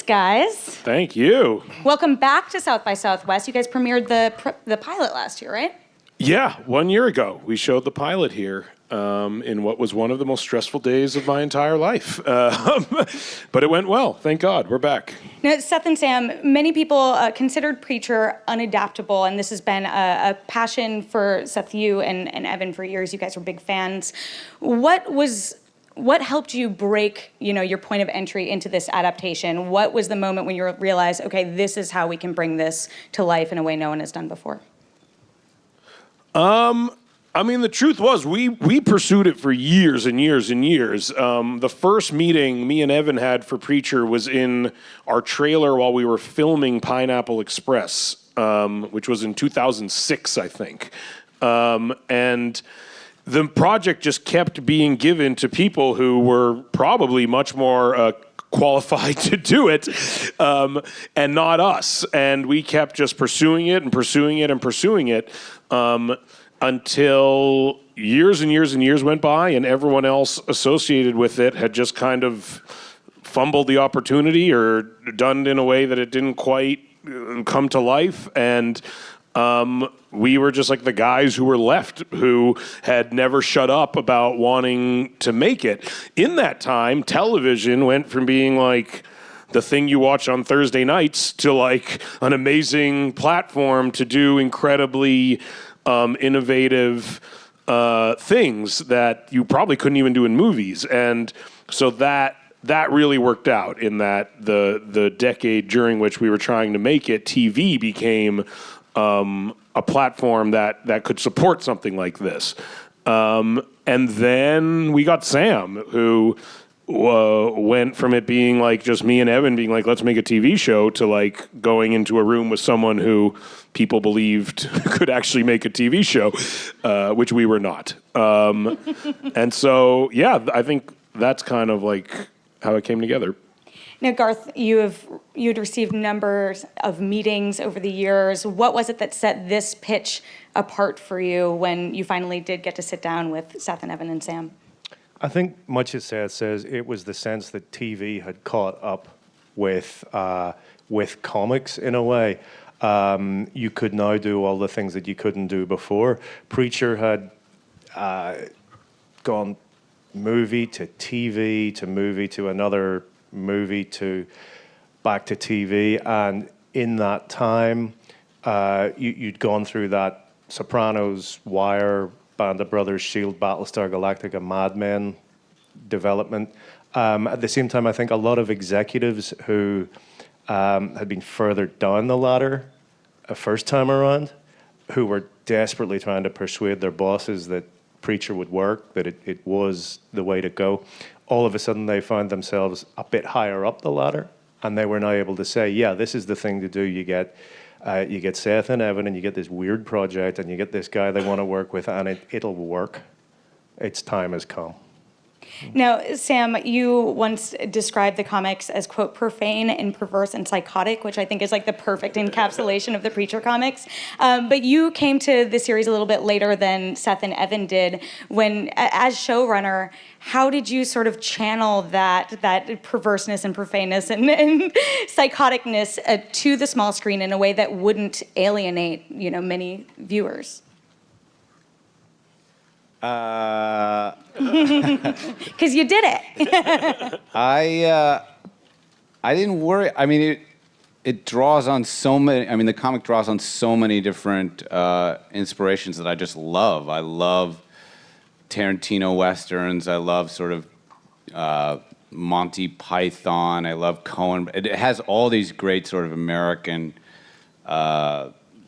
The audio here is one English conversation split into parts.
guys. Thank you. Welcome back to South by Southwest. You guys premiered the pilot last year, right? Yeah, 1 year ago, we showed the pilot here in what was one of the most stressful days of my entire life. But it went well. Thank God. We're back. Now, Seth and Sam, many people considered Preacher unadaptable, and this has been a passion for Seth, you, and Evan for years. You guys were big fans. What helped you break, your point of entry into this adaptation? What was the moment when you realized, okay, this is how we can bring this to life in a way no one has done before? The truth was, we pursued it for years and years and years. The first meeting me and Evan had for Preacher was in our trailer while we were filming Pineapple Express, which was in 2006, I think. And the project just kept being given to people who were probably much more qualified to do it, and not us. And we kept just pursuing it and pursuing it and pursuing it until years and years and years went by, and everyone else associated with it had just kind of fumbled the opportunity or done it in a way that it didn't quite come to life. And we were just like the guys who were left, who had never shut up about wanting to make it. In that time, television went from being like the thing you watch on Thursday nights to like an amazing platform to do incredibly innovative things that you probably couldn't even do in movies. And so that really worked out in that the decade during which we were trying to make it, TV became a platform that could support something like this. And then we got Sam, who went from it being like just me and Evan being like, let's make a TV show, to like going into a room with someone who people believed could actually make a TV show, which we were not. And so, yeah, I think that's kind of like how it came together. Now, Garth, you'd received numbers of meetings over the years. What was it that set this pitch apart for you when you finally did get to sit down with Seth and Evan and Sam? I think much as Seth says, it was the sense that TV had caught up with comics in a way. You could now do all the things that you couldn't do before. Preacher had gone movie to TV to movie to another movie to back to TV, and in that time you'd gone through that Sopranos, Wire, Band of Brothers, Shield, Battlestar Galactica, Mad Men development. At the same time, I think a lot of executives who had been further down the ladder a first time around, who were desperately trying to persuade their bosses that Preacher would work, that it was the way to go, all of a sudden they found themselves a bit higher up the ladder, and they were now able to say, yeah, this is the thing to do. You get Seth and Evan, and you get this weird project, and you get this guy they want to work with, and it'll work. Its time has come. Now, Sam, you once described the comics as, quote, profane and perverse and psychotic, which I think is like the perfect encapsulation of the Preacher comics. But you came to the series a little bit later than Seth and Evan did. When, as showrunner, how did you sort of channel that perverseness and profaneness and psychoticness to the small screen in a way that wouldn't alienate, many viewers? Because you did it. I didn't worry. I mean, it draws on so many. I mean, the comic draws on so many different inspirations that I just love. I love Tarantino westerns. I love sort of Monty Python. I love Coen. It has all these great sort of American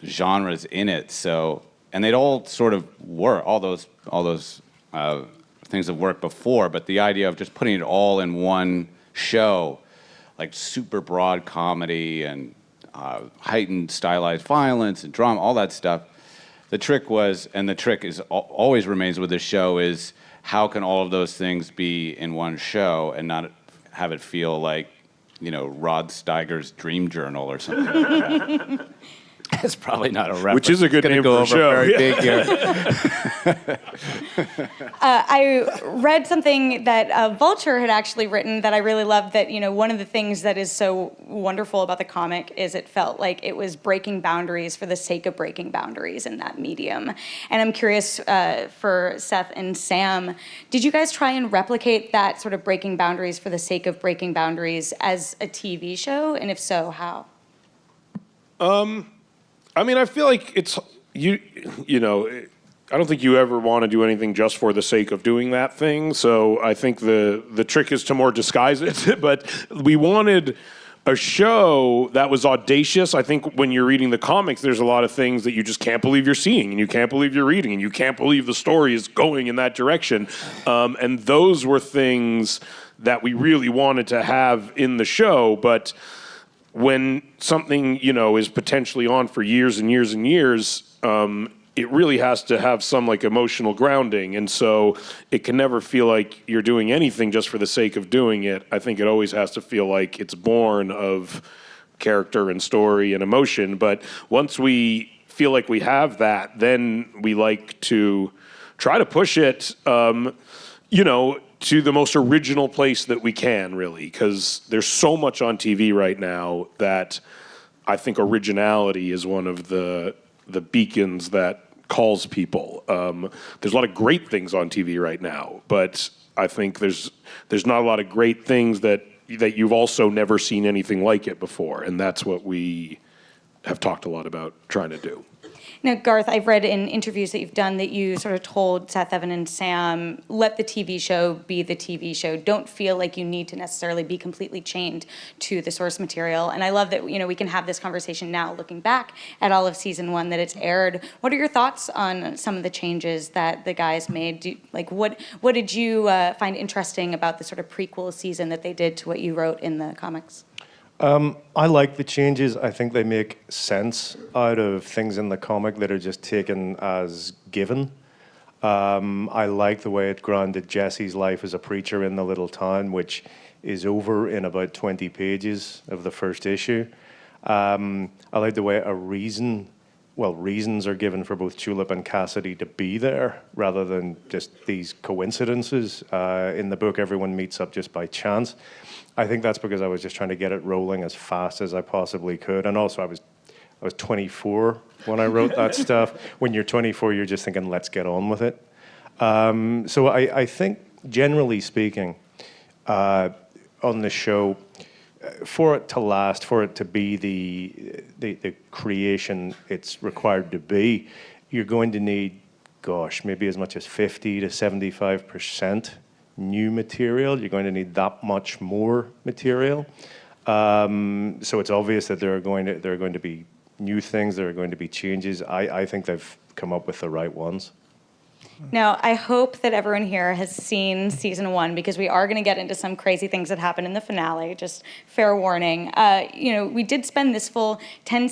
genres in it. So. And they'd all sort of work, all those things have worked before, but the idea of just putting it all in one show, like super broad comedy and heightened stylized violence and drama, all that stuff, the trick was, and the trick is always remains with this show, is how can all of those things be in one show and not have it feel like, Rod Steiger's Dream Journal or something like that. It's probably not a reference. Which is a good name for a show. Very big here. I read something that Vulture had actually written that I really loved, that, one of the things that is so wonderful about the comic is it felt like it was breaking boundaries for the sake of breaking boundaries in that medium. And I'm curious, for Seth and Sam, did you guys try and replicate that sort of breaking boundaries for the sake of breaking boundaries as a TV show? And if so, how? I mean, I feel like it's, I don't think you ever want to do anything just for the sake of doing that thing. So I think the trick is to more disguise it. But we wanted a show that was audacious. I think when you're reading the comics, there's a lot of things that you just can't believe you're seeing, and you can't believe you're reading, and you can't believe the story is going in that direction. And those were things that we really wanted to have in the show. But when something, is potentially on for years and years and years, it really has to have some like emotional grounding. And so it can never feel like you're doing anything just for the sake of doing it. I think it always has to feel like it's born of character and story and emotion. But once we feel like we have that, then we like to try to push it, to the most original place that we can, really, because there's so much on TV right now that I think originality is one of the beacons that calls people. There's a lot of great things on TV right now, but I think there's not a lot of great things that you've also never seen anything like it before, and that's what we have talked a lot about trying to do. Now, Garth, I've read in interviews that you've done that you sort of told Seth, Evan, and Sam, let the TV show be the TV show. Don't feel like you need to necessarily be completely chained to the source material. And I love that, we can have this conversation now, looking back at all of season 1 that it's aired. What are your thoughts on some of the changes that the guys made? What did you find interesting about the sort of prequel season that they did to what you wrote in the comics? I like the changes. I think they make sense out of things in the comic that are just taken as given. I like the way it grounded Jesse's life as a preacher in the little town, which is over in about 20 pages of the first issue. I like the way reasons are given for both Tulip and Cassidy to be there, rather than just these coincidences. In the book, everyone meets up just by chance. I think that's because I was just trying to get it rolling as fast as I possibly could. And also I was 24 when I wrote that stuff. When you're 24, you're just thinking, let's get on with it. So I think, generally speaking, on the show, for it to last, for it to be the creation it's required to be, you're going to need, maybe as much as 50 to 75% new material. You're going to need that much more material. So it's obvious that there are going to be new things, there are going to be changes. I think they've come up with the right ones. Now, I hope that everyone here has seen season 1, because we are going to get into some crazy things that happen in the finale. Just fair warning. We did spend this full 10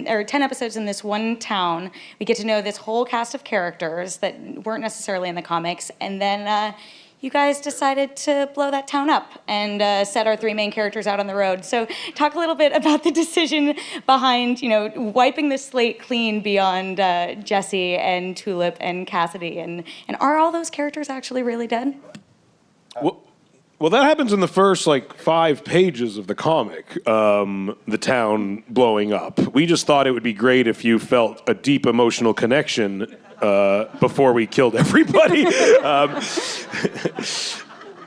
episodes in this one town. We get to know this whole cast of characters that weren't necessarily in the comics, and then you guys decided to blow that town up and set our 3 main characters out on the road. So talk a little bit about the decision behind, wiping the slate clean beyond Jesse and Tulip and Cassidy. And are all those characters actually really dead? Well, that happens in the first 5 pages of the comic, the town blowing up. We just thought it would be great if you felt a deep emotional connection before we killed everybody.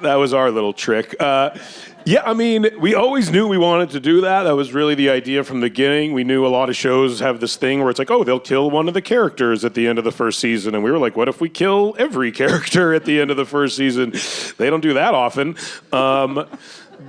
That was our little trick. We always knew we wanted to do that. That was really the idea from the beginning. We knew a lot of shows have this thing where it's like, they'll kill one of the characters at the end of the first season. And we were like, what if we kill every character at the end of the first season? They don't do that often.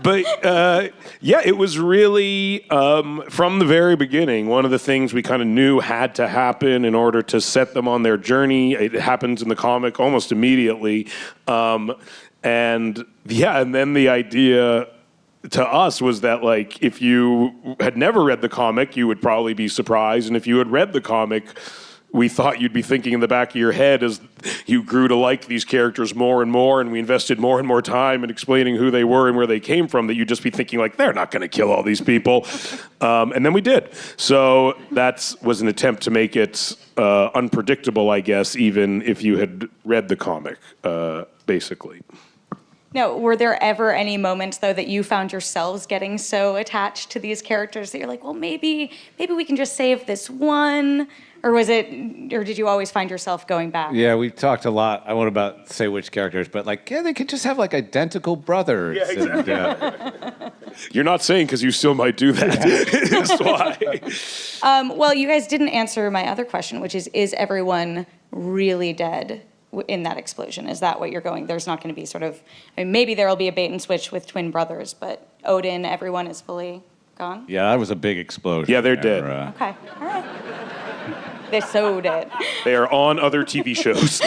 It was really, from the very beginning, one of the things we kind of knew had to happen in order to set them on their journey. It happens in the comic almost immediately. And then the idea to us was that, if you had never read the comic, you would probably be surprised. And if you had read the comic, we thought you'd be thinking in the back of your head as you grew to like these characters more and more, and we invested more and more time in explaining who they were and where they came from, that you'd just be thinking like, they're not going to kill all these people. And then we did. So that was an attempt to make it unpredictable, I guess, even if you had read the comic, basically. Now, were there ever any moments, though, that you found yourselves getting so attached to these characters that you're like, well, maybe we can just save this one? Or did you always find yourself going back? Yeah, we talked a lot. I won't about say which characters, but like, yeah, they could just have like identical brothers. Yeah, exactly. You're not saying because you still might do that. That's why. Well, you guys didn't answer my other question, which is everyone really dead in that explosion? Is that what you're going? There's not going to be sort of, maybe there will be a bait and switch with twin brothers, but Odin, everyone is fully gone? Yeah, that was a big explosion. Yeah, they're dead. Okay, all right. They're so dead. They are on other TV shows.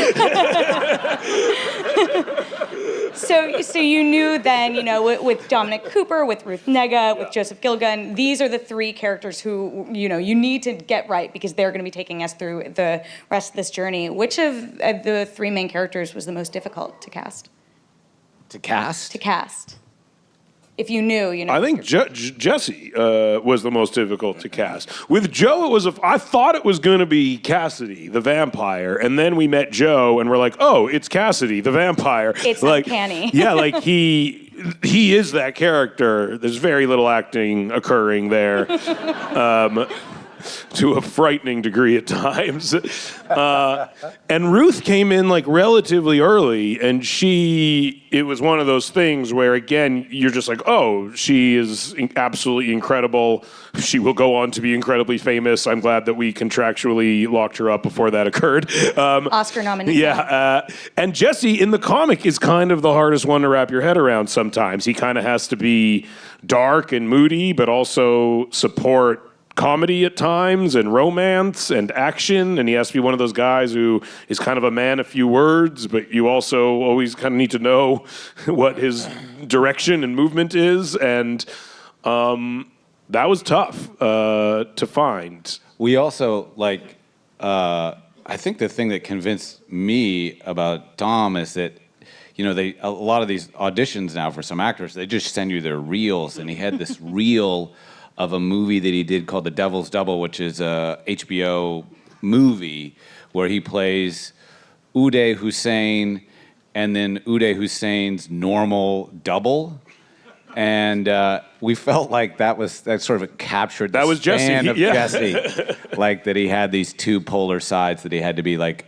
So you knew then, with Dominic Cooper, with Ruth Negga, with Joseph Gilgun, these are the three characters who, you need to get right because they're going to be taking us through the rest of this journey. Which of the three main characters was the most difficult to cast? To cast? To cast. If you knew, I think Jesse was the most difficult to cast. With Joe, I thought it was going to be Cassidy, the vampire, and then we met Joe, and we're like, oh, it's Cassidy, the vampire. It's like, uncanny. Yeah, like he is that character. There's very little acting occurring there. To a frightening degree at times. And Ruth came in like relatively early, and it was one of those things where, again, you're just like, oh, she is absolutely incredible. She will go on to be incredibly famous. I'm glad that we contractually locked her up before that occurred. Oscar nominee. Yeah. And Jesse in the comic is kind of the hardest one to wrap your head around sometimes. He kind of has to be dark and moody, but also support comedy at times and romance and action, and he has to be one of those guys who is kind of a man of few words, but you also always kind of need to know what his direction and movement is, and that was tough to find. We also, I think the thing that convinced me about Dom is that, a lot of these auditions now for some actors, they just send you their reels, and he had this reel of a movie that he did called The Devil's Double, which is a HBO movie where he plays Uday Hussein and then Uday Hussein's normal double. And we felt like that sort of captured the span of Jesse. Like that he had these two polar sides, that he had to be like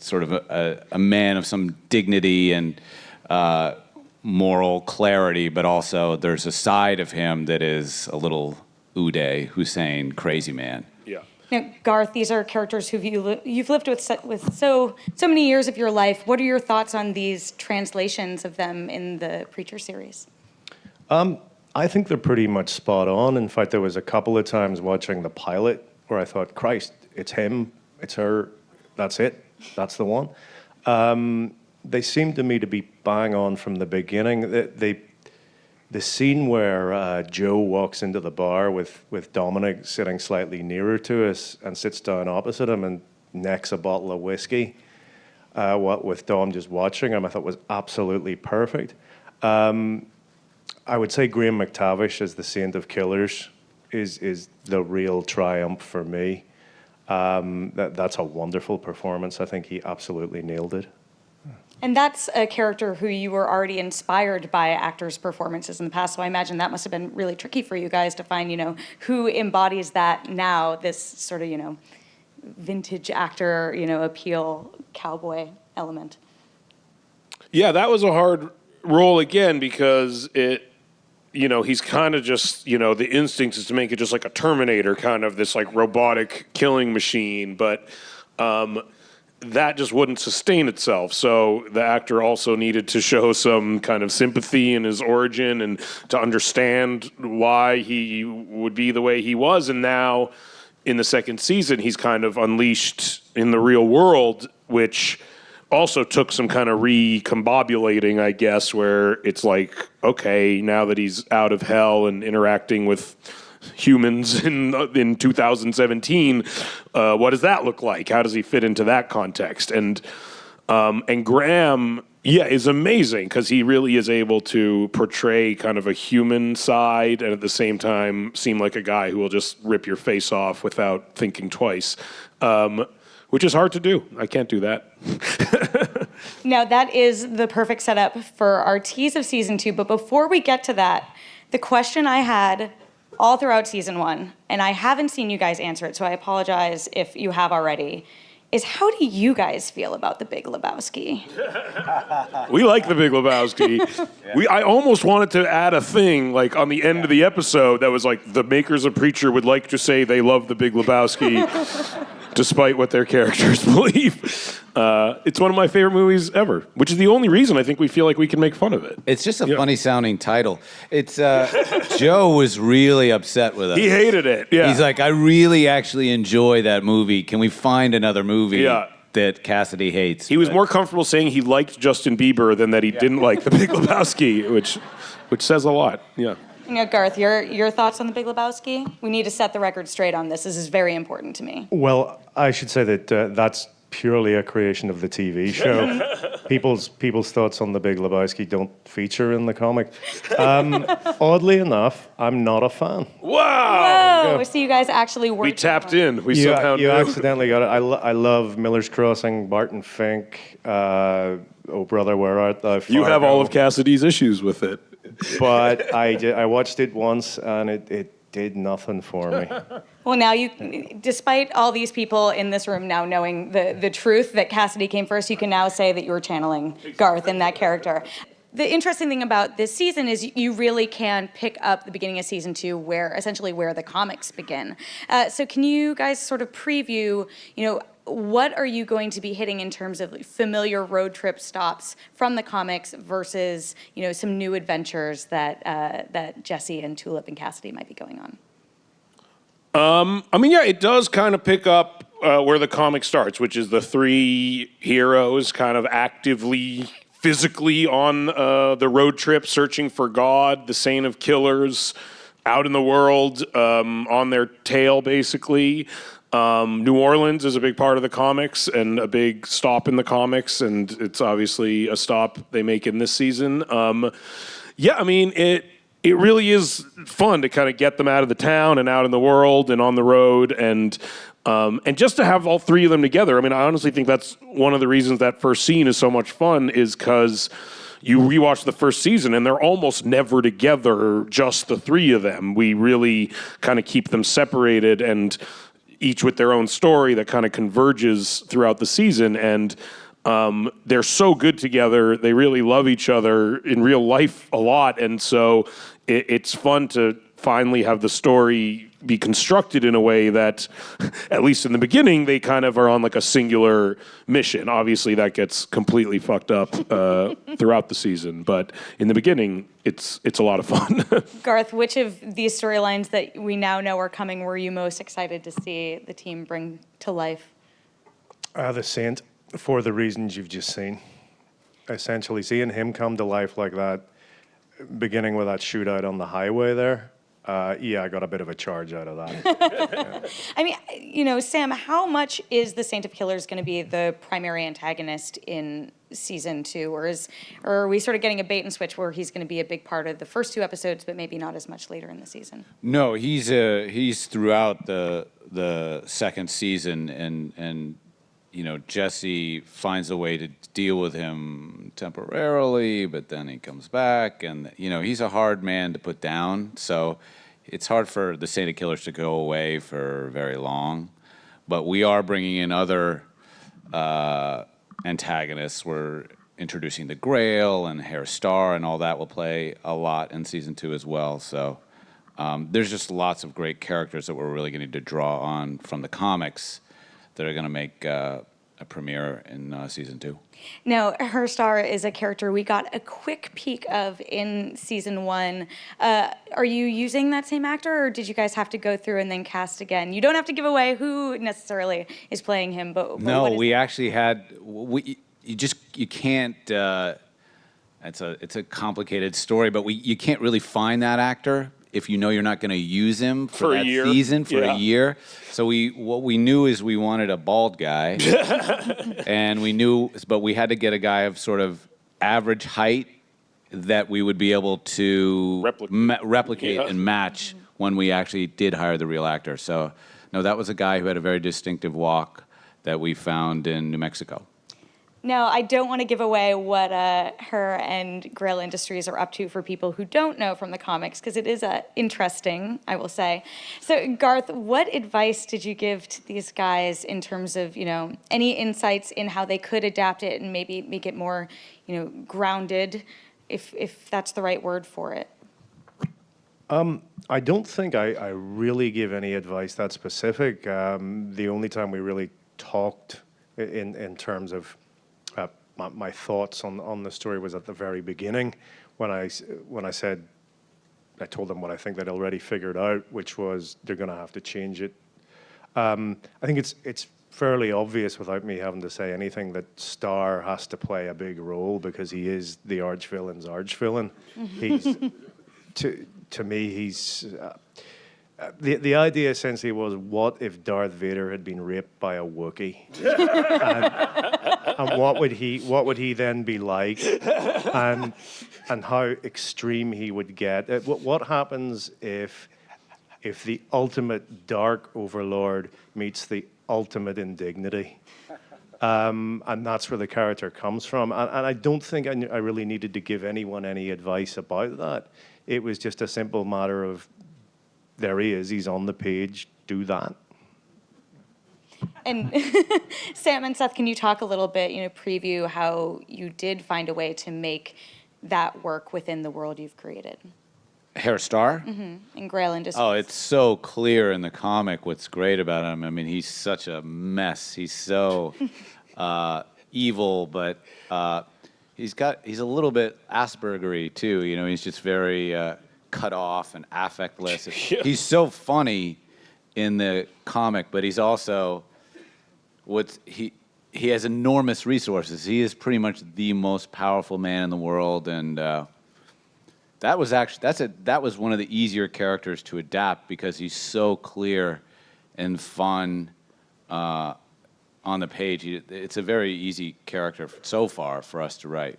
sort of a man of some dignity and moral clarity, but also there's a side of him that is a little Uday Hussein, crazy man. Yeah. Now, Garth, these are characters who you've lived with so many years of your life. What are your thoughts on these translations of them in the Preacher series? I think they're pretty much spot on. In fact, there was a couple of times watching the pilot where I thought, Christ, it's him, it's her, that's it, that's the one. They seem to me to be bang on from the beginning. The scene where Joe walks into the bar with Dominic sitting slightly nearer to us and sits down opposite him and necks a bottle of whiskey, with Dom just watching him, I thought was absolutely perfect. I would say Graham McTavish as the Saint of Killers is the real triumph for me. That's a wonderful performance. I think he absolutely nailed it. And that's a character who you were already inspired by actors' performances in the past, so I imagine that must have been really tricky for you guys to find, who embodies that now, this sort of, vintage actor, appeal, cowboy element. Yeah, that was a hard role again because he's kind of just, the instinct is to make it just like a Terminator, kind of this like robotic killing machine, but that just wouldn't sustain itself. So the actor also needed to show some kind of sympathy in his origin and to understand why he would be the way he was. And now in the second season, he's kind of unleashed in the real world, which also took some kind of recombobulating, I guess, where it's like, okay, now that he's out of hell and interacting with humans in 2017. What does that look like? How does he fit into that context? And Graham, is amazing because he really is able to portray kind of a human side and at the same time seem like a guy who will just rip your face off without thinking twice, which is hard to do. I can't do that. Now, that is the perfect setup for our tease of season 2. But before we get to that, the question I had all throughout season 1, and I haven't seen you guys answer it, so I apologize if you have already, is how do you guys feel about The Big Lebowski? We like The Big Lebowski. I almost wanted to add a thing like on the end of the episode that was like the makers of Preacher would like to say they love The Big Lebowski despite what their characters believe. It's one of my favorite movies ever, which is the only reason I think we feel like we can make fun of it. It's just a funny sounding title. It's Joe was really upset with us. He hated it. Yeah. He's like, I really actually enjoy that movie. Can we find another movie that Cassidy hates? He was more comfortable saying he liked Justin Bieber than that he didn't like The Big Lebowski, which says a lot. Yeah. Garth, your thoughts on The Big Lebowski? We need to set the record straight on this. This is very important to me. Well, I should say that that's purely a creation of the TV show. People's thoughts on The Big Lebowski don't feature in the comic. Oddly enough, I'm not a fan. Wow! Whoa! So you guys actually worked. We tapped in. We somehow You knew. accidentally got it. I love Miller's Crossing, Barton Fink, Oh Brother, Where Art Thou? You have all of Fargo. Cassidy's issues with it. But I watched it once and it did nothing for me. Well, now despite all these people in this room now knowing the truth that Cassidy came first, you can now say that you're channeling Garth in that character. The interesting thing about this season is you really can pick up the beginning of season 2 where the comics begin. So can you guys sort of preview, what are you going to be hitting in terms of familiar road trip stops from the comics versus, some new adventures that Jesse and Tulip and Cassidy might be going on? It does kind of pick up where the comic starts, which is the 3 heroes kind of actively, physically on the road trip, searching for God, the Saint of Killers, out in the world, on their tail, basically. New Orleans is a big part of the comics and a big stop in the comics, and it's obviously a stop they make in this season. It really is fun to kind of get them out of the town and out in the world and on the road, and just to have all 3 of them together. I honestly think that's one of the reasons that first scene is so much fun, is because you rewatch the first season and they're almost never together, just the 3 of them. We really kind of keep them separated and each with their own story that kind of converges throughout the season. And they're so good together. They really love each other in real life a lot. And so it's fun to finally have the story be constructed in a way that, at least in the beginning, they kind of are on like a singular mission. Obviously, that gets completely fucked up throughout the season. But in the beginning, it's a lot of fun. Garth, which of these storylines that we now know are coming were you most excited to see the team bring to life? The Saint, for the reasons you've just seen. Essentially, seeing him come to life like that, beginning with that shootout on the highway there, I got a bit of a charge out of that. Sam, how much is the Saint of Killers going to be the primary antagonist in season 2, or are we sort of getting a bait and switch where he's going to be a big part of the first 2 episodes, but maybe not as much later in the season? No, he's throughout the second season, and Jesse finds a way to deal with him temporarily, but then he comes back, and he's a hard man to put down. So it's hard for the Saint of Killers to go away for very long. But we are bringing in other antagonists. We're introducing the Grail and Hair Star, and all that will play a lot in season 2 as well. So there's just lots of great characters that we're really going to draw on from the comics that are going to make a premiere in season 2. Now, Her Star is a character we got a quick peek of in season 1. Are you using that same actor, or did you guys have to go through and then cast again? You don't have to give away who necessarily is playing him, but no, we actually had. You can't. It's a complicated story, but you can't really find that actor if you know you're not going to use him for a that year. season for Yeah. a year. So what we knew is we wanted a bald guy, and but we had to get a guy of sort of average height that we would be able to replicate and match when we actually did hire the real actor. So no, that was a guy who had a very distinctive walk that we found in New Mexico. Now, I don't want to give away what her and Grail Industries are up to for people who don't know from the comics, because it is interesting, I will say. So, Garth, what advice did you give to these guys in terms of, any insights in how they could adapt it and maybe make it more, grounded, if that's the right word for it? I don't think I really give any advice that specific. The only time we really talked in terms of my thoughts on the story was at the very beginning when I said, I told them what I think they'd already figured out, which was they're going to have to change it. I think it's fairly obvious without me having to say anything that Starr has to play a big role because he is the arch-villain's arch-villain. He's, to me, he's... The idea essentially was, what if Darth Vader had been raped by a Wookiee, and what would he then be like, and how extreme he would get? What happens if the ultimate dark overlord meets the ultimate indignity? And that's where the character comes from. And I don't think I really needed to give anyone any advice about that. It was just a simple matter of, there he is, he's on the page, do that. And Sam and Seth, can you talk a little bit, preview how you did find a way to make that work within the world you've created? Hair Star? In Grail Industries. Oh, it's so clear in the comic what's great about him. I mean, he's such a mess. He's so evil, but he's a little bit Aspergery too. He's just very cut off and affectless. Yeah. He's so funny in the comic, but he's also he has enormous resources. He is pretty much the most powerful man in the world, and that was one of the easier characters to adapt because he's so clear and fun on the page. It's a very easy character so far for us to write.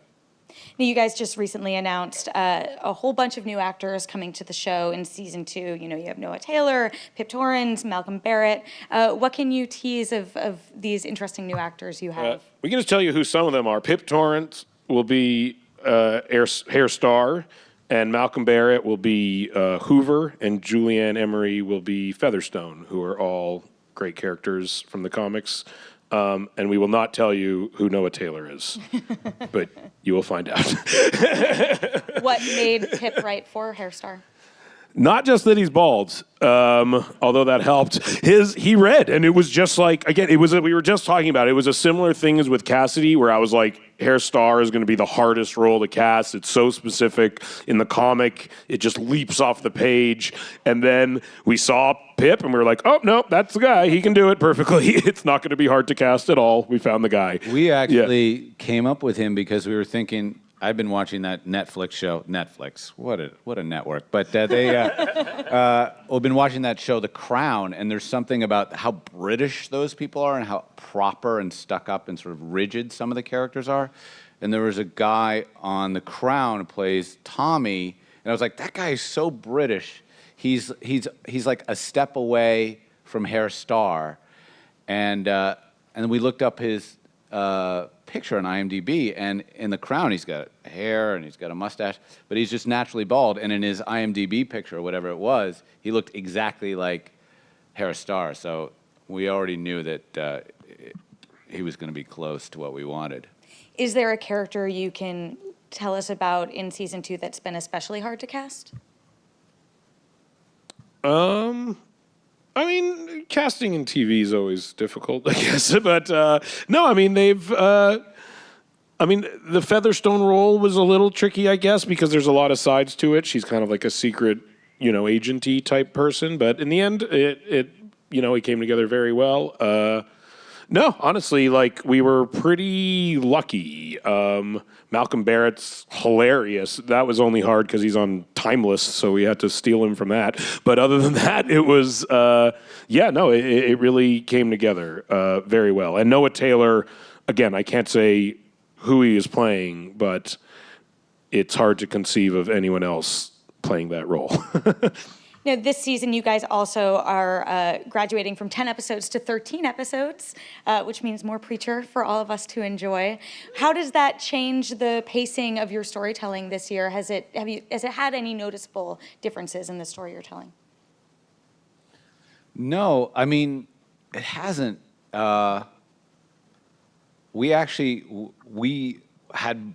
Now, you guys just recently announced a whole bunch of new actors coming to the show in season 2. You have Noah Taylor, Pip Torrens, Malcolm Barrett. What can you tease of these interesting new actors you have? We can just tell you who some of them are. Pip Torrens will be Hair Star, and Malcolm Barrett will be Hoover, and Julianne Emery will be Featherstone, who are all great characters from the comics. And we will not tell you who Noah Taylor is, but you will find out. What made Pip right for Hair Star? Not just that he's bald, although that helped. He read, and it was just like, again, we were just talking about it. It was a similar thing as with Cassidy, where I was like, Hair Star is going to be the hardest role to cast. It's so specific. In the comic, it just leaps off the page. And then we saw Pip, and we were like, oh, no, that's the guy. He can do it perfectly. It's not going to be hard to cast at all. We found the guy. We actually came up with him because we were thinking, I've been watching that Netflix show. Netflix, what a network! But we've been watching that show, The Crown, and there's something about how British those people are and how proper and stuck up and sort of rigid some of the characters are. And there was a guy on The Crown who plays Tommy, and I was like, that guy is so British. He's like a step away from Hair Star, and we looked up his picture on IMDb, and in The Crown he's got hair and he's got a mustache, but he's just naturally bald. And in his IMDb picture, or whatever it was, he looked exactly like Hair Star. So we already knew that he was going to be close to what we wanted. Is there a character you can tell us about in season 2 that's been especially hard to cast? I mean, casting in TV is always difficult, I guess. But no, I mean, the Featherstone role was a little tricky, I guess, because there's a lot of sides to it. She's kind of like a secret, agenty type person. But in the end, it came together very well. No, honestly, like we were pretty lucky. Malcolm Barrett's hilarious. That was only hard because he's on Timeless, so we had to steal him from that. But other than that, it was, it really came together very well. And Noah Taylor, again, I can't say who he is playing, but it's hard to conceive of anyone else playing that role. Now, this season, you guys also are graduating from 10 episodes to 13 episodes, which means more Preacher for all of us to enjoy. How does that change the pacing of your storytelling this year? Has it had any noticeable differences in the story you're telling? No, I mean, it hasn't. We had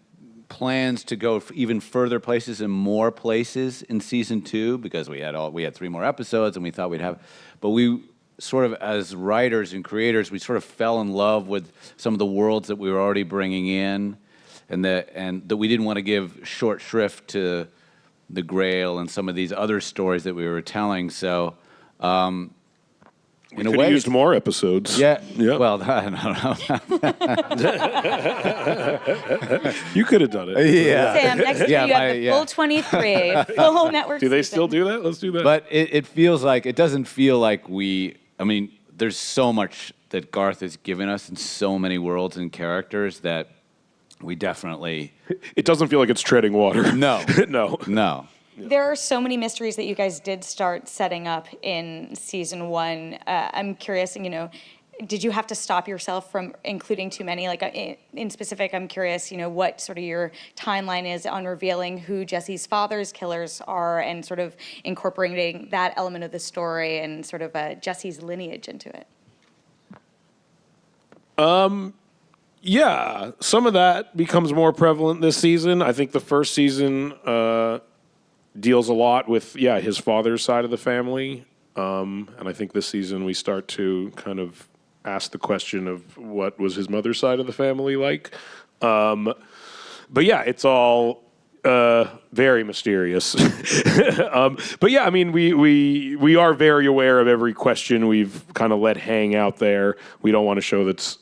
plans to go even further places and more places in season 2 because we had 3 more episodes and we thought we'd have, but we sort of, as writers and creators, we sort of fell in love with some of the worlds that we were already bringing in, and that we didn't want to give short shrift to the Grail and some of these other stories that we were telling. So In a way, used more episodes. Yeah. Yep. Well, I don't know. You could have done it. Yeah. Sam, next year you have the full 23, full network Do they season. still do that? Let's do that. But it doesn't feel like there's so much that Garth has given us in so many worlds and characters that we definitely... It doesn't feel like it's treading water. No. No. There are so many mysteries that you guys did start setting up in season 1. I'm curious, did you have to stop yourself from including too many? Like in specific, I'm curious, what sort of your timeline is on revealing who Jesse's father's killers are and sort of incorporating that element of the story and sort of Jesse's lineage into it. Yeah, some of that becomes more prevalent this season. I think the first season deals a lot with, his father's side of the family. And I think this season we start to kind of ask the question of what was his mother's side of the family like. But yeah, it's all very mysterious. But yeah, I mean, we are very aware of every question we've kind of let hang out there. We don't want a show that's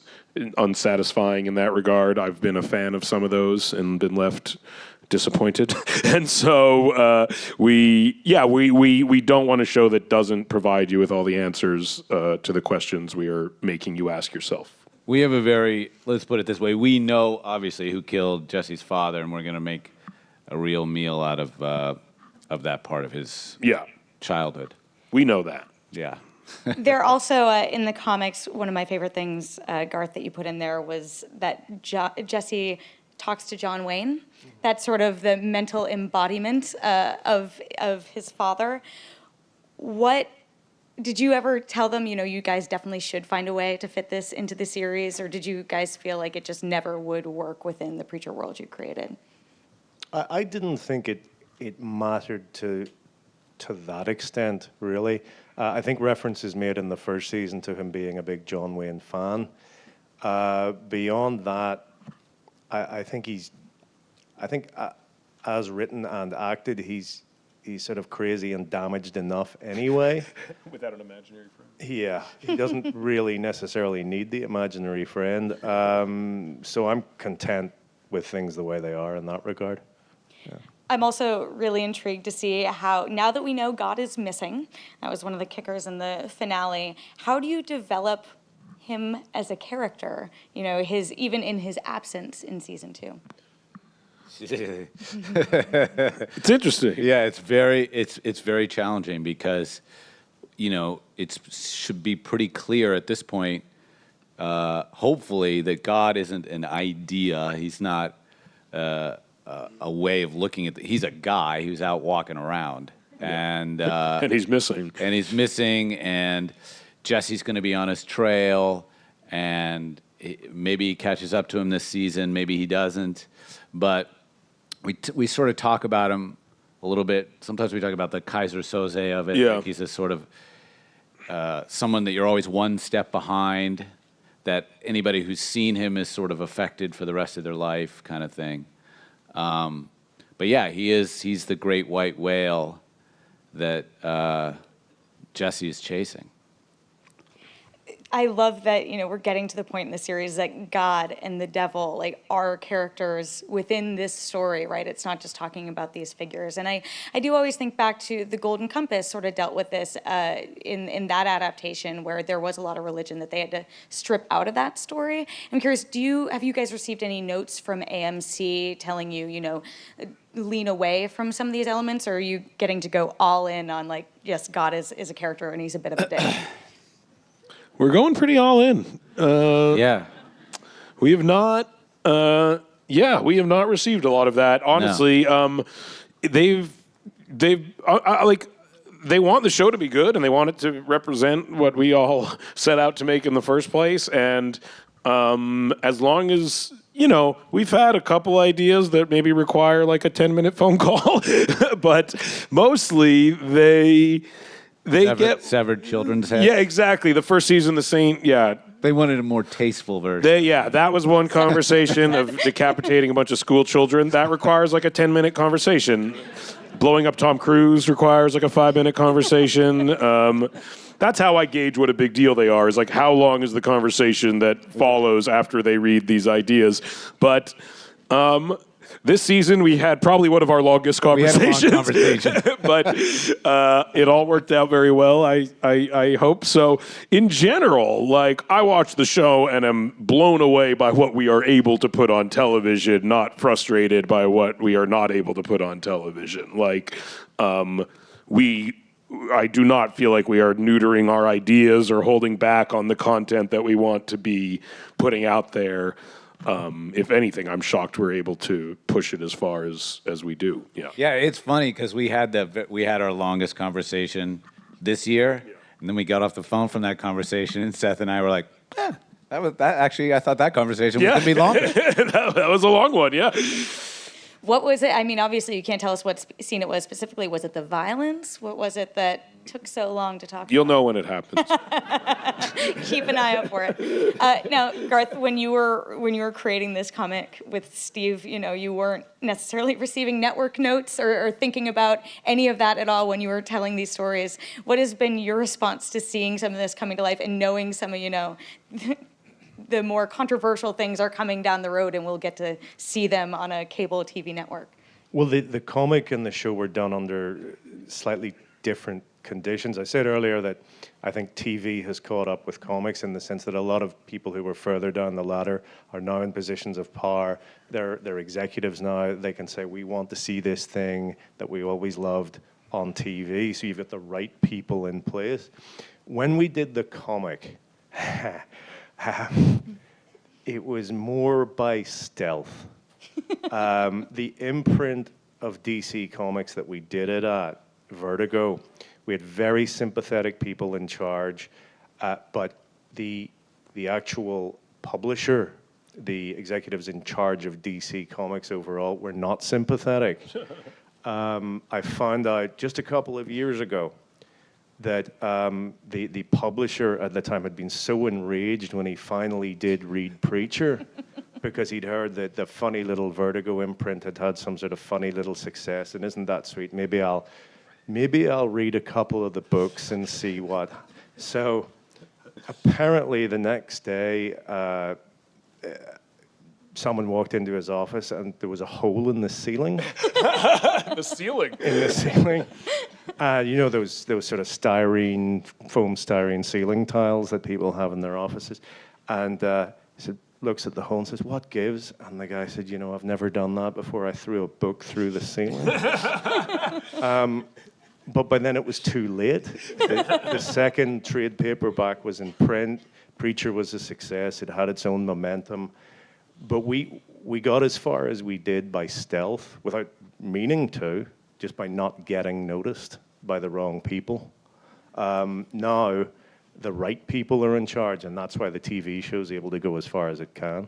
unsatisfying in that regard. I've been a fan of some of those and been left disappointed. And so we don't want a show that doesn't provide you with all the answers to the questions we are making you ask yourself. We have let's put it this way, we know obviously who killed Jesse's father, and we're going to make a real meal out of that part of his childhood. We know that. Yeah. There also, in the comics, one of my favorite things, Garth, that you put in there was that Jesse talks to John Wayne. That's sort of the mental embodiment of his father. What did you ever tell them, you guys definitely should find a way to fit this into the series, or did you guys feel like it just never would work within the Preacher world you created? I didn't think it mattered to that extent, really. I think reference is made in the first season to him being a big John Wayne fan. Beyond that, I think as written and acted, he's sort of crazy and damaged enough anyway. Without an imaginary friend. Yeah, he doesn't really necessarily need the imaginary friend. So I'm content with things the way they are in that regard. Yeah. I'm also really intrigued to see how, now that we know God is missing, that was one of the kickers in the finale, how do you develop him as a character, even in his absence in season 2? It's interesting. Yeah, it's very challenging because, it should be pretty clear at this point, hopefully, that God isn't an idea. He's not a way of looking at he's a guy who's out walking around. And and he's missing. And Jesse's going to be on his trail, and maybe he catches up to him this season, maybe he doesn't. But we sort of talk about him a little bit. Sometimes we talk about the Kaiser Soze of it. Yeah. Like he's a sort of someone that you're always one step behind, that anybody who's seen him is sort of affected for the rest of their life kind of thing. But yeah, he's the great white whale that Jesse is chasing. I love that, we're getting to the point in the series that God and the devil, like, are characters within this story, right? It's not just talking about these figures. And I do always think back to The Golden Compass sort of dealt with this in that adaptation where there was a lot of religion that they had to strip out of that story. I'm curious, have you guys received any notes from AMC telling you, lean away from some of these elements, or are you getting to go all in on, like, yes, God is a character and he's a bit of a dick? We're going pretty all in. Yeah. We have not. We have not received a lot of that. Honestly, they've like. They want the show to be good, and they want it to represent what we all set out to make in the first place. And as long as we've had a couple ideas that maybe require like a 10-minute phone call, but mostly they get severed children's heads. Yeah, exactly. The first season, the Saint. Yeah. They wanted a more tasteful version. That was one conversation of decapitating a bunch of school children. That requires like a 10-minute conversation. Blowing up Tom Cruise requires like a 5-minute conversation. That's how I gauge what a big deal they are, is like how long is the conversation that follows after they read these ideas. But this season we had probably one of our longest conversations. We had a long conversation. But it all worked out very well, I hope. So in general, like, I watch the show and am blown away by what we are able to put on television, not frustrated by what we are not able to put on television. Like, I do not feel like we are neutering our ideas or holding back on the content that we want to be putting out there. If anything, I'm shocked we're able to push it as far as we do. Yeah. Yeah, it's funny because we had our longest conversation this year, and then we got off the phone from that conversation, and Seth and I were like, actually, I thought that conversation was going to be longer. that was a long one. Yeah. What was it? I mean, obviously, you can't tell us what scene it was specifically. Was it the violence? What was it that took so long to talk You'll about? know when it happens. Keep an eye out for it. Now, Garth, when you were creating this comic with Steve, you weren't necessarily receiving network notes or thinking about any of that at all when you were telling these stories. What has been your response to seeing some of this coming to life and knowing some of, the more controversial things are coming down the road and we'll get to see them on a cable TV network? Well, the comic and the show were done under slightly different conditions. I said earlier that I think TV has caught up with comics in the sense that a lot of people who were further down the ladder are now in positions of power. They're executives now. They can say, we want to see this thing that we always loved on TV. So you've got the right people in place. When we did the comic, it was more by stealth. The imprint of DC Comics that we did it at, Vertigo, we had very sympathetic people in charge, but the actual publisher, the executives in charge of DC Comics overall, were not sympathetic. I found out just a couple of years ago that the publisher at the time had been so enraged when he finally did read Preacher because he'd heard that the funny little Vertigo imprint had some sort of funny little success, and isn't that sweet? Maybe I'll read a couple of the books and see what. So apparently the next day, someone walked into his office and there was a hole in the ceiling. The ceiling. In the ceiling. Those sort of foam styrene ceiling tiles that people have in their offices. And he looks at the hole and says, "What gives?" And the guy said, "I've never done that before. I threw a book through the ceiling." But by then it was too late. The second trade paperback was in print. Preacher was a success. It had its own momentum. But we got as far as we did by stealth, without meaning to, just by not getting noticed by the wrong people. Now, the right people are in charge, and that's why the TV show is able to go as far as it can.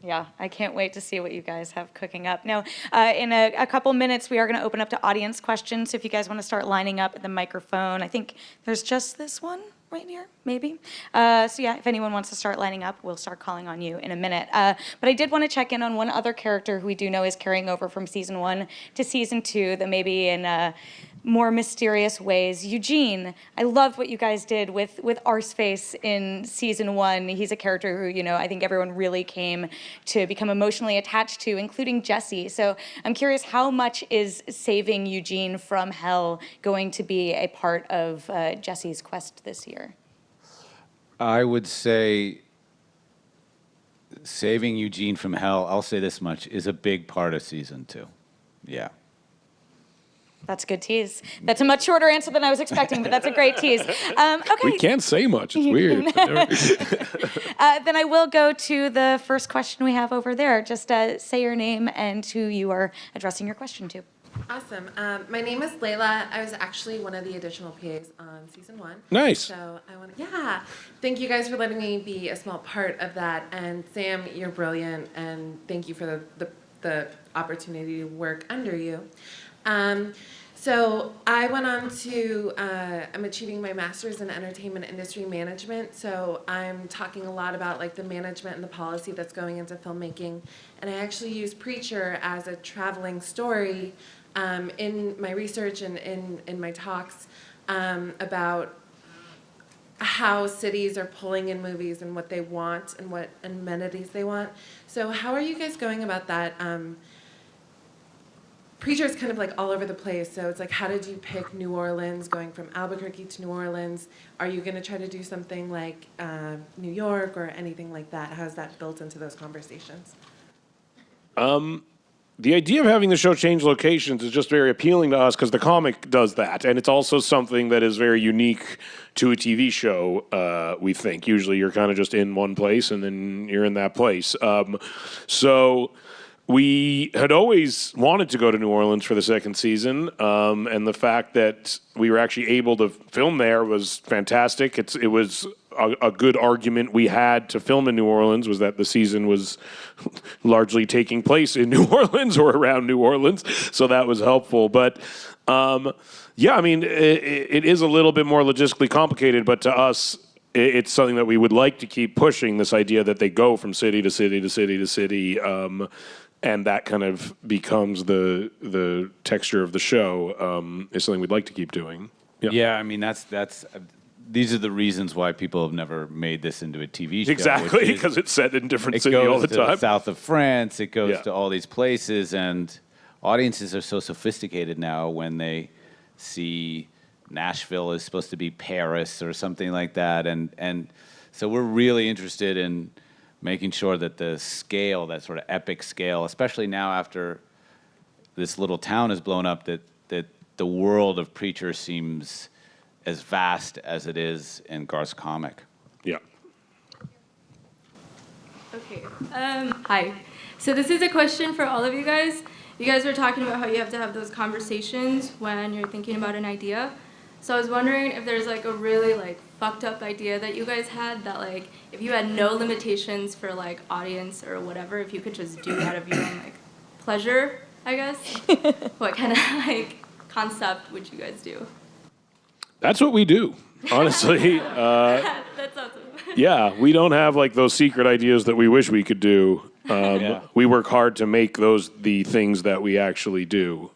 Yeah, I can't wait to see what you guys have cooking up. Now, in a couple minutes, we are going to open up to audience questions. So if you guys want to start lining up at the microphone, I think there's just this one right here, maybe. If anyone wants to start lining up, we'll start calling on you in a minute. But I did want to check in on one other character who we do know is carrying over from season 1 to season 2 that maybe in more mysterious ways. Eugene, I loved what you guys did with Arseface in season 1. He's a character who, you know, I think everyone really came to become emotionally attached to, including Jesse. So I'm curious, how much is saving Eugene from hell going to be a part of Jesse's quest this year? I would say saving Eugene from hell, I'll say this much, is a big part of season 2. Yeah. That's a good tease. That's a much shorter answer than I was expecting, but that's a great tease. Okay. We can't say much. It's weird. Then I will go to the first question we have over there. Just say your name and who you are addressing your question to. Awesome. My name is Layla. I was actually one of the additional PAs on season 1. Nice. So thank you guys for letting me be a small part of that. And Sam, you're brilliant, and thank you for the opportunity to work under you. So I went on to, I'm achieving my master's in entertainment industry management. So I'm talking a lot about like the management and the policy that's going into filmmaking. And I actually use Preacher as a traveling story in my research and in my talks about how cities are pulling in movies and what they want and what amenities they want. So how are you guys going about that? Preacher is kind of like all over the place, so it's like, how did you pick New Orleans, going from Albuquerque to New Orleans? Are you going to try to do something like New York or anything like that? How's that built into those conversations? The idea of having the show change locations is just very appealing to us because the comic does that, and it's also something that is very unique to a TV show, we think. Usually you're kind of just in one place, and then you're in that place. So we had always wanted to go to New Orleans for the second season, and the fact that we were actually able to film there was fantastic. It was a good argument we had to film in New Orleans, was that the season was largely taking place in New Orleans or around New Orleans, so that was helpful. But yeah, I mean, it is a little bit more logistically complicated, but to us, it's something that we would like to keep pushing, this idea that they go from city to city to city to city, and that kind of becomes the texture of the show, is something we'd like to keep doing. Yeah, I mean, that's these are the reasons why people have never made this into a TV show. Exactly, because it's set in different cities all the time. It goes to the south of France, it goes to all these places, and audiences are so sophisticated now when they see Nashville is supposed to be Paris or something like that, and so we're really interested in making sure that the scale, that sort of epic scale, especially now after this little town has blown up, that the world of Preacher seems as vast as it is in Garth's comic. Yeah. Okay. Hi. So this is a question for all of you guys. You guys were talking about how you have to have those conversations when you're thinking about an idea. So I was wondering if there's like a really like fucked up idea that you guys had that like if you had no limitations for like audience or whatever, if you could just do it out of your own like pleasure, I guess. What kind of like concept would you guys do? That's what we do, honestly. That's awesome. Yeah, we don't have like those secret ideas that we wish we could do. We work hard to make those the things that we actually do.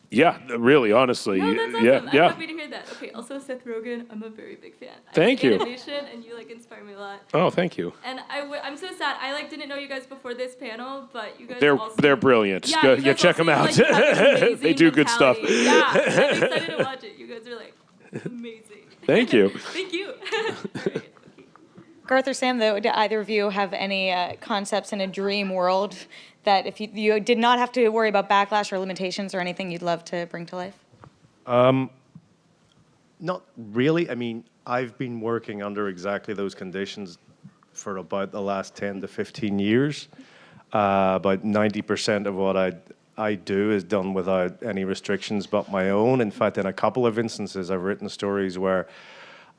Yeah, really, honestly. No, that's awesome. Yeah. I'm happy to hear that. Okay, also Seth Rogen, I'm a very big fan. Thank you. Animation, and you like inspire me a lot. Oh, thank you. And I'm so sad. I like didn't know you guys before this panel, but you guys They're brilliant. Yeah, Go, check them out. They do good stuff. Yeah, I'm excited to watch it. You guys are like amazing. Thank you. Thank you. Great. Garth or Sam, though, do either of you have any concepts in a dream world that if you did not have to worry about backlash or limitations or anything you'd love to bring to life? Not really. I mean, I've been working under exactly those conditions for about the last 10 to 15 years. About 90% of what I do is done without any restrictions but my own. In fact, in a couple of instances, I've written stories where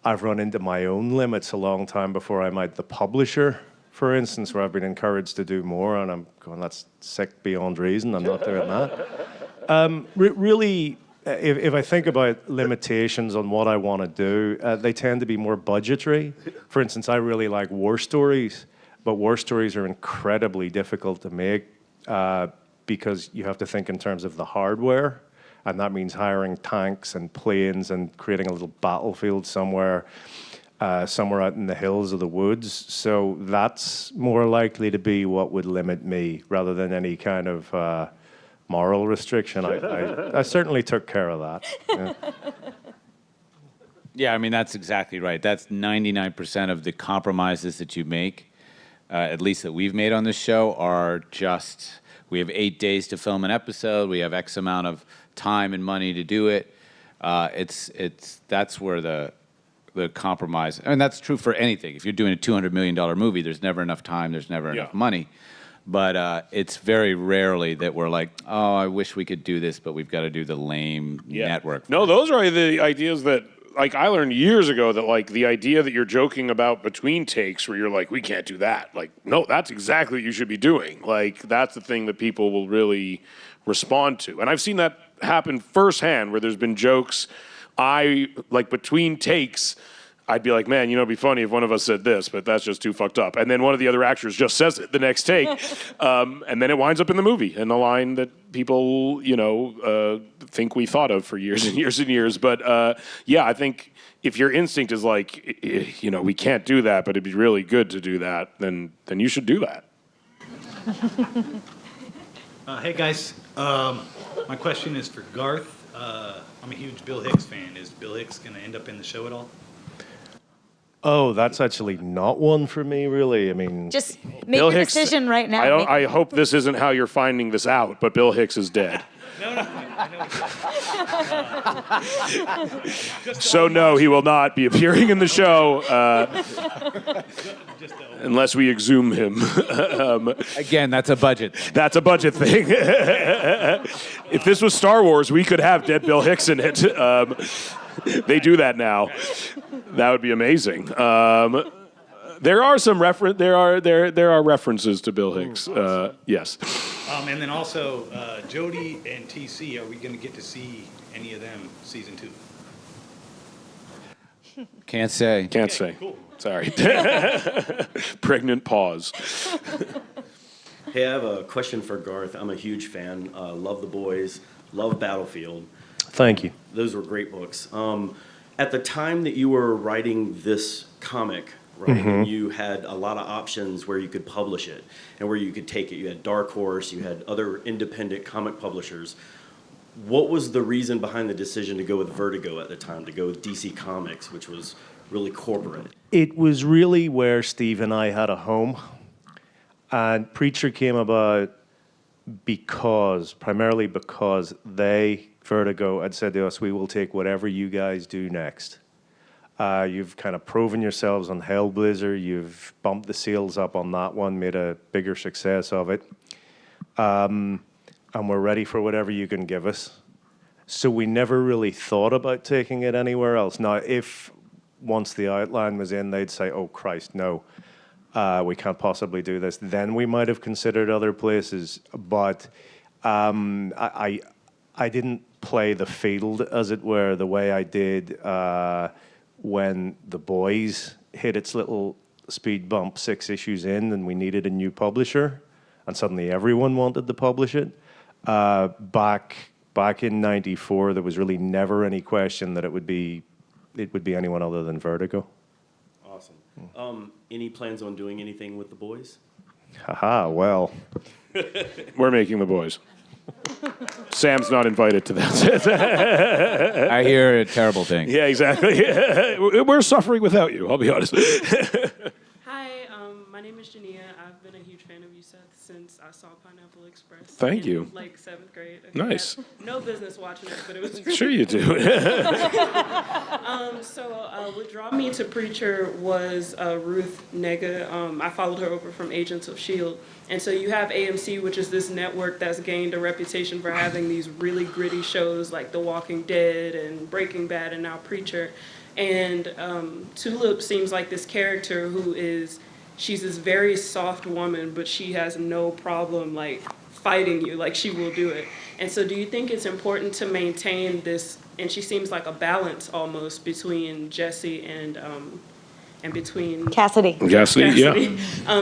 I've run into my own limits a long time before I met the publisher, for instance, where I've been encouraged to do more, and I'm going, that's sick beyond reason. I'm not doing that. Really, if I think about limitations on what I want to do, they tend to be more budgetary. For instance, I really like war stories, but war stories are incredibly difficult to make because you have to think in terms of the hardware. and that means hiring tanks and planes and creating a little battlefield somewhere out in the hills or the woods. So that's more likely to be what would limit me rather than any kind of moral restriction. I certainly took care of that. Yeah. Yeah, I mean, that's exactly right. That's 99% of the compromises that you make, at least that we've made on this show, are just, we have 8 days to film an episode, we have X amount of time and money to do it. That's where the compromise, and that's true for anything. If you're doing a $200 million movie, there's never enough time, there's never enough money. But it's very rarely that we're like, oh, I wish we could do this, but we've got to do the lame network. No, those are the ideas that, like, I learned years ago that, like, the idea that you're joking about between takes where you're like, we can't do that. Like, no, that's exactly what you should be doing. Like, that's the thing that people will really respond to. And I've seen that happen firsthand where there's been jokes. Between takes, I'd be like, man, it'd be funny if one of us said this, but that's just too fucked up. And then one of the other actors just says it the next take. And then it winds up in the movie in a line that people, think we thought of for years and years and years. But I think if your instinct is like, we can't do that, but it'd be really good to do that, then you should do that. Hey, guys. My question is for Garth. I'm a huge Bill Hicks fan. Is Bill Hicks going to end up in the show at all? Oh, that's actually not one for me, really. I mean, Just make Bill your Hicks, decision right now. I hope this isn't how you're finding this out, but Bill Hicks is dead. No, I know. So no, he will not be appearing in the show unless we exhume him. Again, that's a budget thing. That's a budget thing. If this was Star Wars, we could have dead Bill Hicks in it. They do that now. That would be amazing. There are some there are references to Bill Hicks. Yes. And then also, Jody and TC, are we going to get to see any of them season 2? Can't say. Can't say. Cool. Sorry. Pregnant pause. Hey, I have a question for Garth. I'm a huge fan. Love The Boys. Love Battlefield. thank you. Those were great books. At the time that you were writing this comic, right, you had a lot of options where you could publish it and where you could take it. You had Dark Horse, you had other independent comic publishers. What was the reason behind the decision to go with Vertigo at the time, to go with DC Comics, which was really corporate? It was really where Steve and I had a home. And Preacher came about primarily because Vertigo, had said to us, we will take whatever you guys do next. You've kind of proven yourselves on Hellblazer. You've bumped the sales up on that one, made a bigger success of it. And we're ready for whatever you can give us. So we never really thought about taking it anywhere else. Now, if once the outline was in, they'd say, oh, Christ, no, we can't possibly do this, then we might have considered other places. But I didn't play the field, as it were, the way I did when The Boys hit its little speed bump 6 issues in and we needed a new publisher, and suddenly everyone wanted to publish it. Back in '94, there was really never any question that it would be anyone other than Vertigo. Awesome. Any plans on doing anything with The Boys? Haha, well. We're making The Boys. Sam's not invited to that. I hear a terrible thing. Yeah, exactly. We're suffering without you, I'll be honest. Hi, my name is Jania. I've been a huge fan of you, Seth, since I saw Pineapple Express. Thank you. Like 7th grade. Nice. No business watching it, but it was Sure you do. what drew me to Preacher was Ruth Nega. I followed her over from Agents of S.H.I.E.L.D. And so you have AMC, which is this network that's gained a reputation for having these really gritty shows like The Walking Dead and Breaking Bad and now Preacher. And Tulip seems like this character she's this very soft woman, but she has no problem like fighting you, like she will do it. And so do you think it's important to maintain this, and she seems like a balance almost between Jesse and between Cassidy. Yeah.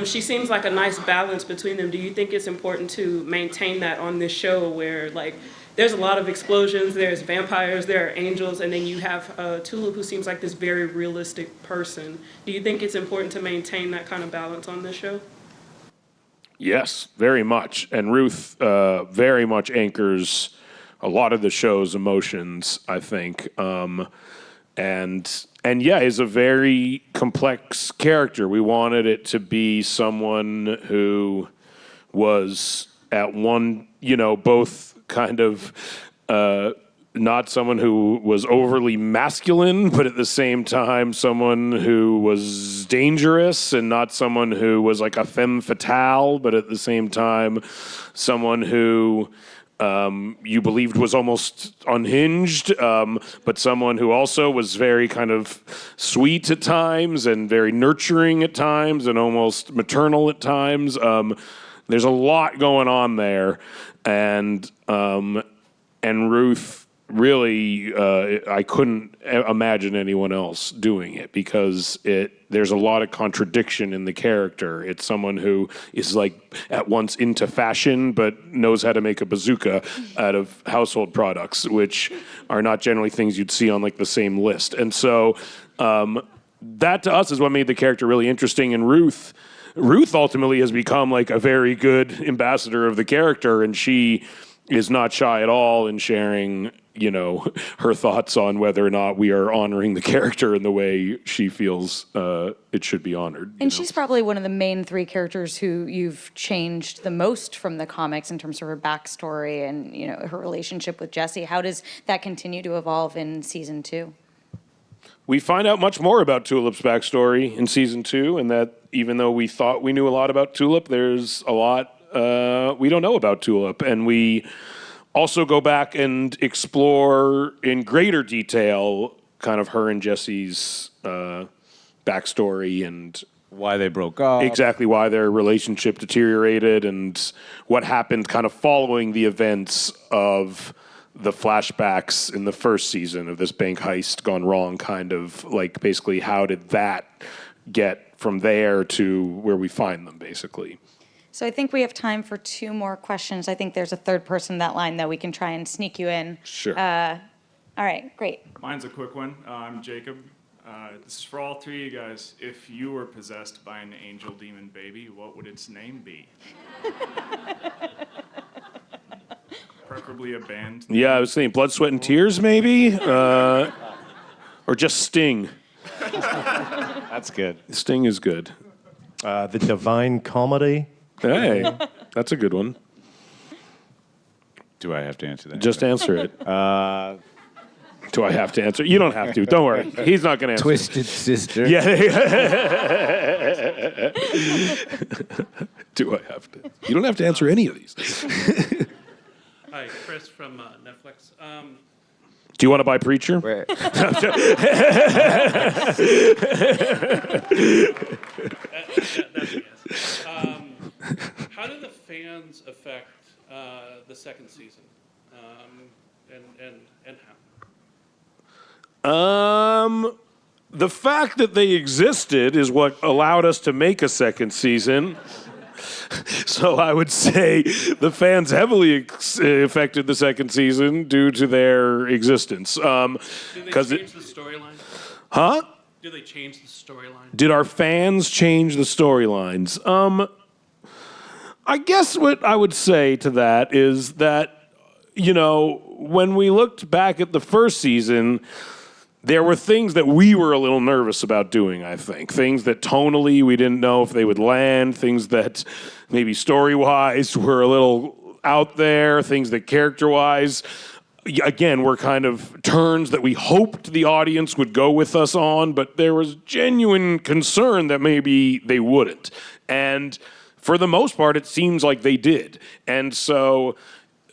She seems like a nice balance between them. Do you think it's important to maintain that on this show where like there's a lot of explosions, there's vampires, there are angels, and then you have Tulip, who seems like this very realistic person. Do you think it's important to maintain that kind of balance on this show? Yes, very much. And Ruth very much anchors a lot of the show's emotions, I think. And yeah, is a very complex character. We wanted it to be someone who was at one, both kind of not someone who was overly masculine, but at the same time someone who was dangerous, and not someone who was like a femme fatale, but at the same time someone who you believed was almost unhinged, but someone who also was very kind of sweet at times and very nurturing at times and almost maternal at times. There's a lot going on there, and Ruth really, I couldn't imagine anyone else doing it, because there's a lot of contradiction in the character. It's someone who is like at once into fashion, but knows how to make a bazooka out of household products, which are not generally things you'd see on like the same list. And so that to us is what made the character really interesting. And Ruth ultimately has become like a very good ambassador of the character, and she is not shy at all in sharing, her thoughts on whether or not we are honoring the character in the way she feels it should be honored. And she's probably one of the main three characters who you've changed the most from the comics in terms of her backstory and, her relationship with Jesse. How does that continue to evolve in season 2? We find out much more about Tulip's backstory in season 2, and that even though we thought we knew a lot about Tulip, there's a lot we don't know about Tulip. And we also go back and explore in greater detail kind of her and Jesse's backstory and why they broke up. Exactly why their relationship deteriorated and what happened kind of following the events of the flashbacks in the first season of this bank heist gone wrong, kind of like basically how did that get from there to where we find them, basically. So I think we have time for 2 more questions. I think there's a third person in that line, though. We can try and sneak you in. Sure. All right, great. Mine's a quick one. I'm Jacob. This is for all 3 of you guys. If you were possessed by an angel demon baby, what would its name be? Preferably a band. Yeah, I was thinking Blood, Sweat, and Tears, maybe? Or just Sting. That's good. Sting is good. The Divine Comedy. Hey, that's a good one. Do I have to answer that? Just answer it. Do I have to answer? You don't have to. Don't worry. He's not going to answer. Twisted Sister. Yeah. Do I have to? You don't have to answer any of these. Hi, Chris from Netflix. Do you want to buy Preacher? That's a yes. How do the fans affect the second season, and how? The fact that they existed is what allowed us to make a second season. So I would say the fans heavily affected the second season due to their existence. Do they change the storyline? Huh? Do they change the storyline? Did our fans change the storylines? I guess what I would say to that is that, when we looked back at the first season, there were things that we were a little nervous about doing, I think. Things that tonally we didn't know if they would land, things that maybe story-wise were a little out there, things that character-wise, again, were kind of turns that we hoped the audience would go with us on, but there was genuine concern that maybe they wouldn't. And for the most part, it seems like they did. And so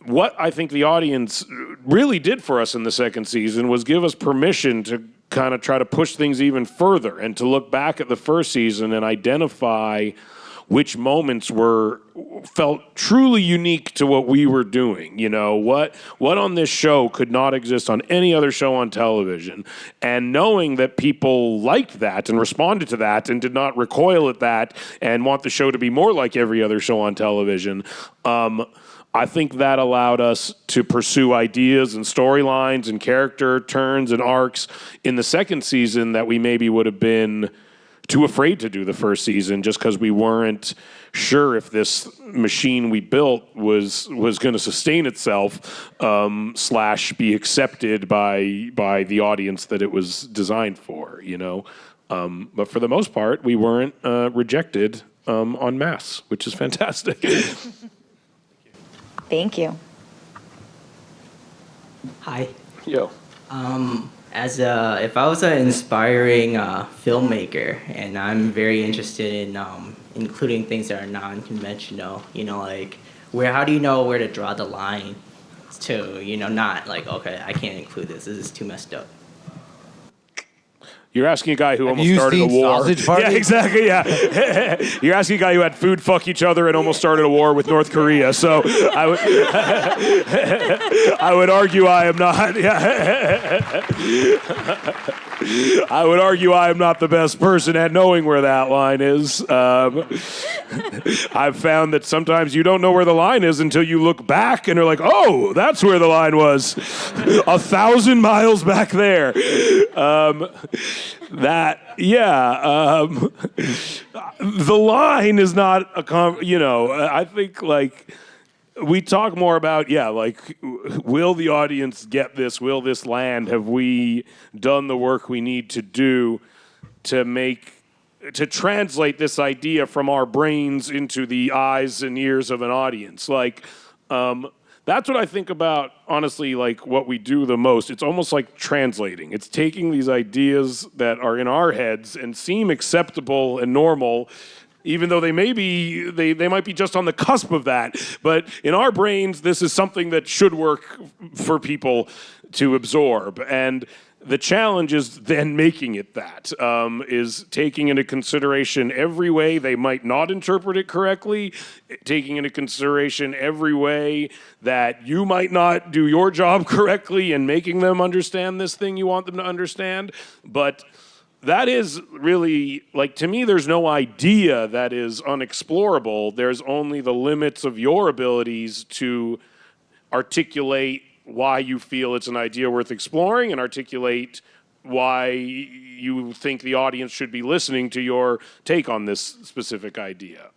what I think the audience really did for us in the second season was give us permission to kind of try to push things even further and to look back at the first season and identify which moments felt truly unique to what we were doing. What on this show could not exist on any other show on television. And knowing that people liked that and responded to that and did not recoil at that and want the show to be more like every other show on television, I think that allowed us to pursue ideas and storylines and character turns and arcs in the second season that we maybe would have been too afraid to do the first season, just because we weren't sure if this machine we built was going to sustain itself / be accepted by the audience that it was designed for, you know. But for the most part, we weren't rejected en masse, which is fantastic. Thank you. Hi. Yo. If I was an inspiring filmmaker, and I'm very interested in including things that are non-conventional, you know, like how do you know where to draw the line to, you know, not like, okay, I can't include this. This is too messed up. You're asking a guy who almost you started a seen war. Sausage Party? Yeah, exactly. Yeah, you're asking a guy who had food fuck each other and almost started a war with North Korea. So I would argue I am not. I would argue I am not the best person at knowing where that line is. I've found that sometimes you don't know where the line is until you look back and are like, oh, that's where the line was, 1,000 miles back there. The line is not I think like we talk more about, will the audience get this? Will this land? Have we done the work we need to do to translate this idea from our brains into the eyes and ears of an audience? That's what I think about, honestly, like what we do the most. It's almost like translating. It's taking these ideas that are in our heads and seem acceptable and normal, even though they might be just on the cusp of that. But in our brains, this is something that should work for people to absorb. And the challenge is then making it that, is taking into consideration every way they might not interpret it correctly, taking into consideration every way that you might not do your job correctly and making them understand this thing you want them to understand. But that is really, like, to me, there's no idea that is unexplorable. There's only the limits of your abilities to articulate why you feel it's an idea worth exploring and articulate why you think the audience should be listening to your take on this specific idea.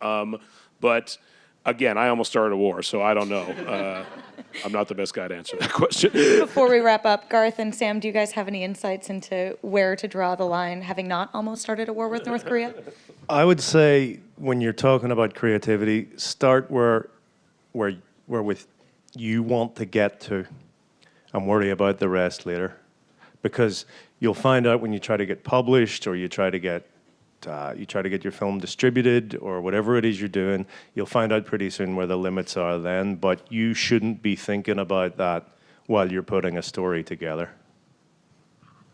But again, I almost started a war, so I don't know. I'm not the best guy to answer that question. Before we wrap up, Garth and Sam, do you guys have any insights into where to draw the line, having not almost started a war with North Korea? I would say when you're talking about creativity, start where with you want to get to and worry about the rest later. Because you'll find out when you try to get published or you try to get your film distributed or whatever it is you're doing, you'll find out pretty soon where the limits are then, but you shouldn't be thinking about that while you're putting a story together.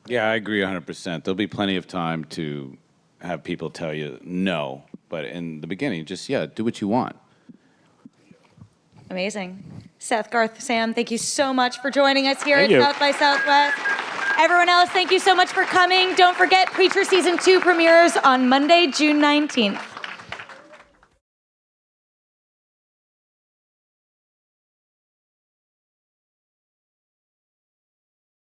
Yeah, I agree 100%. There'll be plenty of time to have people tell you no, but in the beginning, just, do what you want. Amazing. Seth, Garth, Sam, thank you so much for joining us here Thank at you. South by Southwest. Everyone else, thank you so much for coming. Don't forget, Preacher Season 2 premieres on Monday, June 19th.